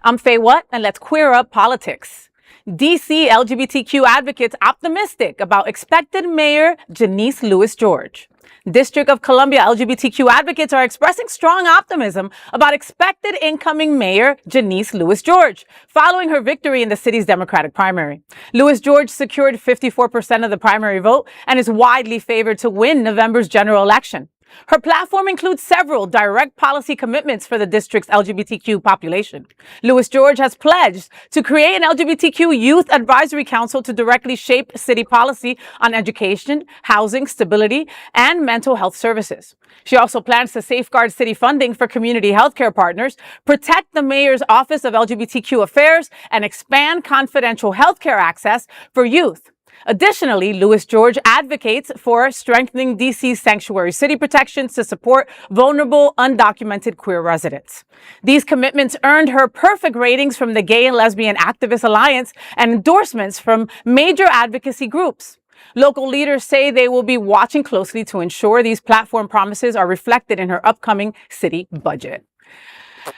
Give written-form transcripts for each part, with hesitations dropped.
I'm Faye Watt, and let's queer up politics. DC LGBTQ advocates optimistic about expected Mayor Janeese Lewis George. District of Columbia LGBTQ advocates are expressing strong optimism about expected incoming Mayor Janeese Lewis George, following her victory in the city's Democratic primary. Lewis George secured 54% of the primary vote and is widely favored to win November's general election. Her platform includes several direct policy commitments for the district's LGBTQ population. Lewis George has pledged to create an LGBTQ Youth Advisory Council to directly shape city policy on education, housing, stability, and mental health services. She also plans to safeguard city funding for community healthcare partners, protect the mayor's Office of LGBTQ Affairs, and expand confidential healthcare access for youth. Additionally, Lewis George advocates for strengthening DC's sanctuary city protections to support vulnerable, undocumented queer residents. These commitments earned her perfect ratings from the Gay and Lesbian Activist Alliance and endorsements from major advocacy groups. Local leaders say they will be watching closely to ensure these platform promises are reflected in her upcoming city budget.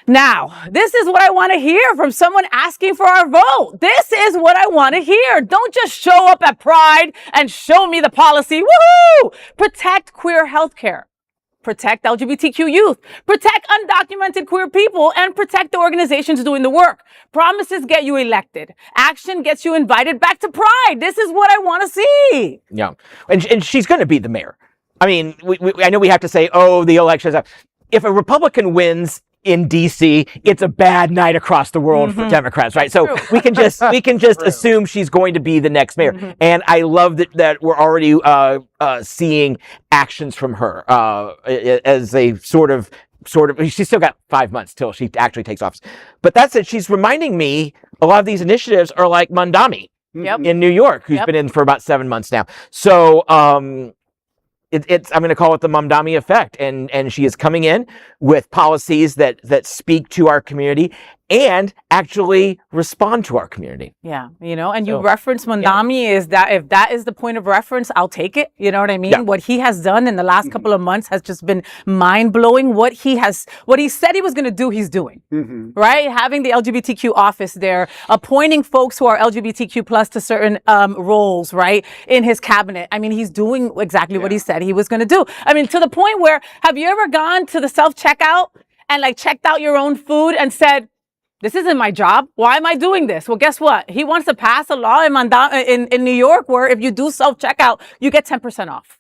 Now, this is what I want to hear from someone asking for our vote. This is what I want to hear. Don't just show up at Pride and show me the policy. Woohoo! Protect queer healthcare. Protect LGBTQ youth. Protect undocumented queer people and protect the organizations doing the work. Promises get you elected. Action gets you invited back to Pride. This is what I want to see. Yeah. And she's going to be the mayor. I mean, I know we have to say, oh, the elections. If a Republican wins in DC, it's a bad night across the world for Democrats, right? So we can just assume she's going to be the next mayor. And I love that we're already seeing actions from her as a sort of she's still got 5 months till she actually takes office. But that said, she's reminding me a lot of these initiatives are like Mandami in New York, who's been in for about 7 months now. So I'm going to call it the Mamdani effect, and she is coming in with policies that speak to our community and actually respond to our community. Yeah, and you reference Mamdani is that if that is the point of reference, I'll take it. You know what I mean? Yeah. What he has done in the last couple of months has just been mind blowing. What he said he was going to do, he's doing. Right? Having the LGBTQ office there, appointing folks who are LGBTQ plus to certain roles, right, in his cabinet. I mean, he's doing exactly what he said he was going to do. I mean, to the point where, have you ever gone to the self-checkout and checked out your own food and said, this isn't my job. Why am I doing this? Well, guess what? He wants to pass a law in New York where if you do self-checkout, you get 10% off.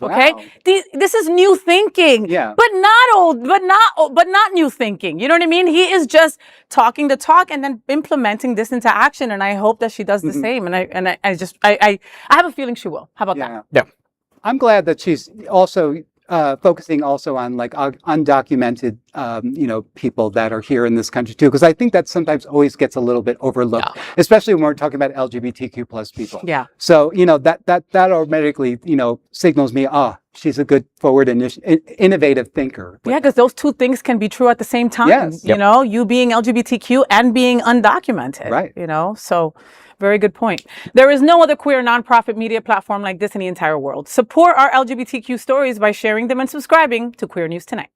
Okay? Wow. This is new thinking. Yeah. But not new thinking. You know what I mean? He is just talking the talk and then implementing this into action. And I hope that she does the same. And I have a feeling she will. How about that? Yeah. I'm glad that she's also focusing also on undocumented, people that are here in this country too, because I think that sometimes always gets a little bit overlooked, especially when we're talking about LGBTQ plus people. Yeah. So that automatically signals me, she's a good forward innovative thinker. Yeah, because those two things can be true at the same time. Yes. You being LGBTQ and being undocumented. Right. So. Very good point. There is no other queer nonprofit media platform like this in the entire world. Support our LGBTQ stories by sharing them and subscribing to Queer News Tonight.